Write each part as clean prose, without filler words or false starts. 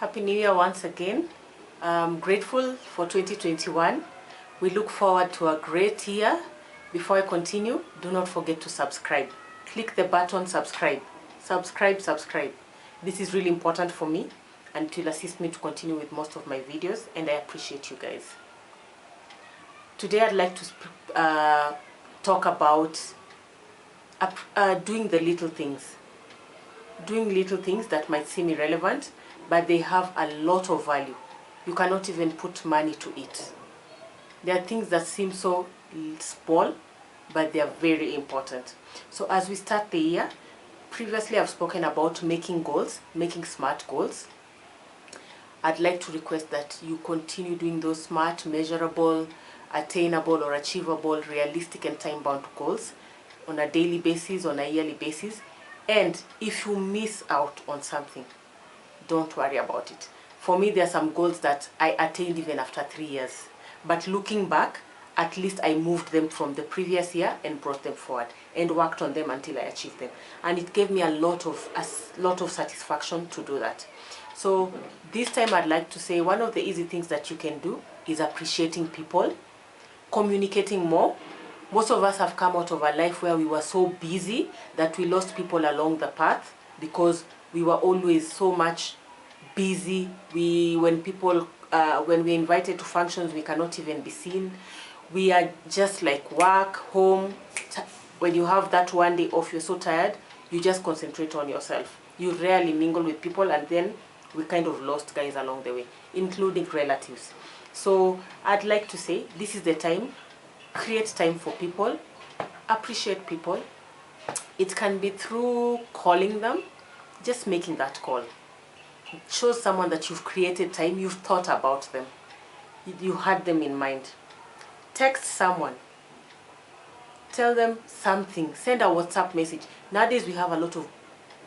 Happy New Year once again. I'm grateful for 2021. We look forward to a great year. Before I continue, do not forget to subscribe. Click the button subscribe. Subscribe. This is really important for me and it will assist me to continue with most of my videos, and I appreciate you guys. Today I'd like to talk about doing the little things. Doing little things that might seem irrelevant, but they have a lot of value. You cannot even put money to it. There are things that seem so small, but they are very important. So as we start the year, previously I've spoken about making goals, making smart goals. I'd like to request that you continue doing those smart, measurable, attainable or achievable, realistic and time-bound goals on a daily basis, on a yearly basis. And if you miss out on something, don't worry about it. For me, there are some goals that I attained even after 3 years. But looking back, at least I moved them from the previous year and brought them forward and worked on them until I achieved them. And it gave me a lot of satisfaction to do that. So this time I'd like to say one of the easy things that you can do is appreciating people, communicating more. Most of us have come out of a life where we were so busy that we lost people along the path because we were always so much busy. When we're invited to functions, we cannot even be seen. We are just like work, home. When you have that one day off, you're so tired, you just concentrate on yourself. You rarely mingle with people, and then we kind of lost guys along the way, including relatives. So I'd like to say this is the time. Create time for people, appreciate people. It can be through calling them, just making that call. Show someone that you've created time, you've thought about them, you had them in mind. Text someone, tell them something, send a WhatsApp message. Nowadays we have a lot of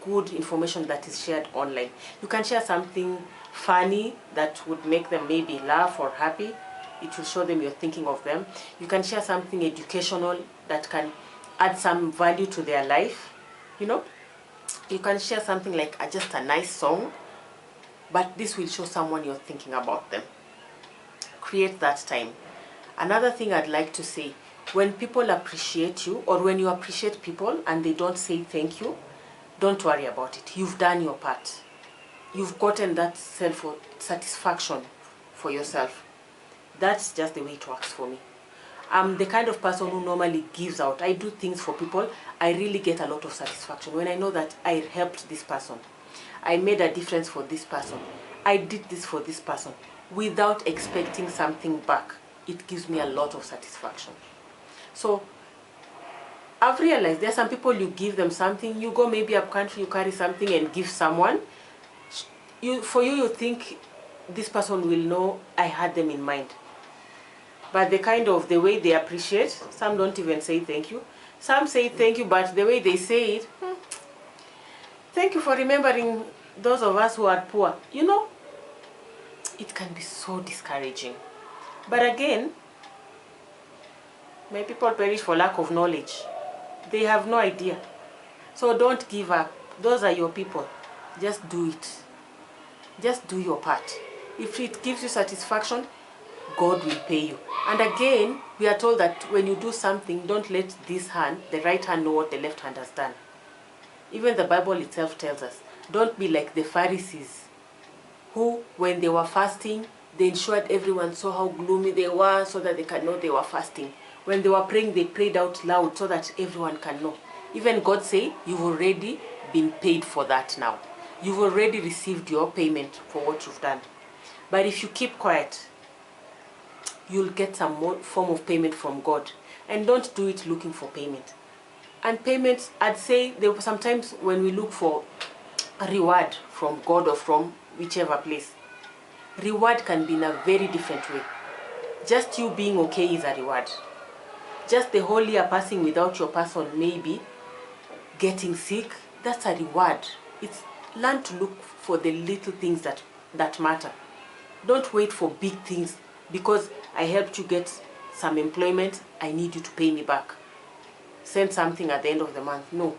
good information that is shared online. You can share something funny that would make them maybe laugh or happy. It will show them you're thinking of them. You can share something educational that can add some value to their life. You can share something like just a nice song, but this will show someone you're thinking about them. Create that time. Another thing I'd like to say, when people appreciate you, or when you appreciate people and they don't say thank you, don't worry about it. You've done your part. You've gotten that self-satisfaction for yourself. That's just the way it works for me. I'm the kind of person who normally gives out. I do things for people. I really get a lot of satisfaction when I know that I helped this person. I made a difference for this person. I did this for this person without expecting something back. It gives me a lot of satisfaction. So I've realized there are some people, you give them something, you go maybe up country, you carry something and give someone. You think this person will know I had them in mind. But the way they appreciate, some don't even say thank you. Some say thank you, but the way they say it, thank you for remembering those of us who are poor. It can be so discouraging. But again, my people perish for lack of knowledge. They have no idea. So don't give up. Those are your people. Just do it. Just do your part. If it gives you satisfaction, God will pay you. And again, we are told that when you do something, don't let this hand, the right hand, know what the left hand has done. Even the Bible itself tells us, don't be like the Pharisees, who, when they were fasting, they ensured everyone saw how gloomy they were so that they can know they were fasting. When they were praying, they prayed out loud so that everyone can know. Even God say, you've already been paid for that now. You've already received your payment for what you've done. But if you keep quiet, you'll get some more form of payment from God. And don't do it looking for payment. And payment, I'd say, sometimes when we look for a reward from God or from whichever place, reward can be in a very different way. Just you being okay is a reward. Just the whole year passing without your person maybe getting sick, that's a reward. It's learn to look for the little things that matter. Don't wait for big things. Because I helped you get some employment, I need you to pay me back. Send something at the end of the month. No.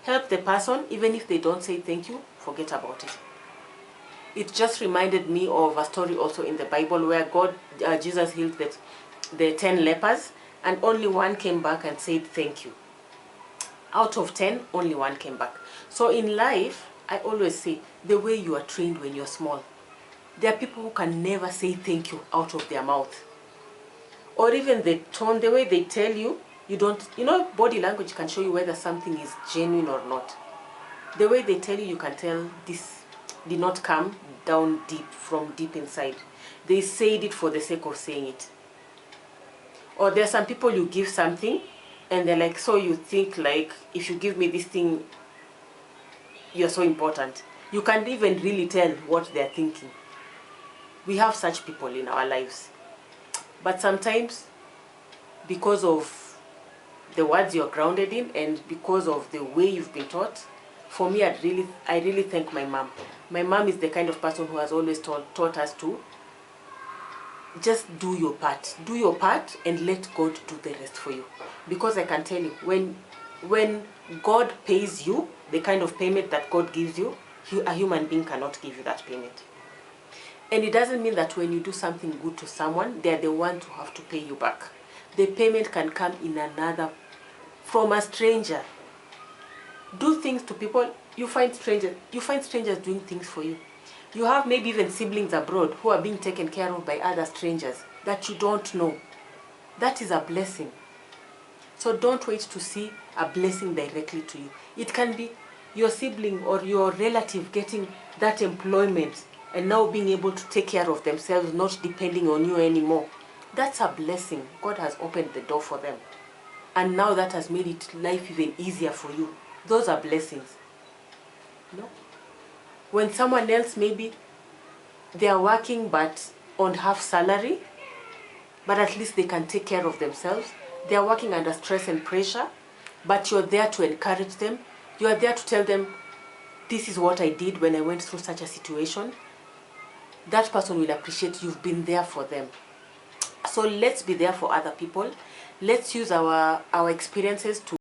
Help the person, even if they don't say thank you, forget about it. it just reminded me of a story also in the Bible where Jesus healed the 10 lepers, and only one came back and said thank you. Out of 10, only one came back. So in life, I always say, the way you are trained when you're small, there are people who can never say thank you out of their mouth. Or even the tone, the way they tell you, body language can show you whether something is genuine or not. The way they tell you, you can tell this did not come down deep, from deep inside. They said it for the sake of saying it. Or there are some people you give something, and they're like, so you think like, if you give me this thing, you're so important. You can't even really tell what they're thinking. We have such people in our lives. But sometimes, because of the words you're grounded in and because of the way you've been taught, for me, I really thank my mom. My mom is the kind of person who has always taught us to just do your part. Do your part and let God do the rest for you. Because I can tell you, when God pays you, the kind of payment that God gives you, a human being cannot give you that payment. And it doesn't mean that when you do something good to someone, they're the ones who have to pay you back. The payment can come in from a stranger. Do things to people, you find strangers doing things for you. You have maybe even siblings abroad who are being taken care of by other strangers that you don't know. That is a blessing. So don't wait to see a blessing directly to you. It can be your sibling or your relative getting that employment and now being able to take care of themselves, not depending on you anymore. That's a blessing. God has opened the door for them. And now that has made life even easier for you. Those are blessings. No? When someone else, maybe they are working but on half salary, but at least they can take care of themselves. They are working under stress and pressure, but you're there to encourage them. You are there to tell them, this is what I did when I went through such a situation. That person will appreciate you've been there for them. So let's be there for other people. Let's use our experiences to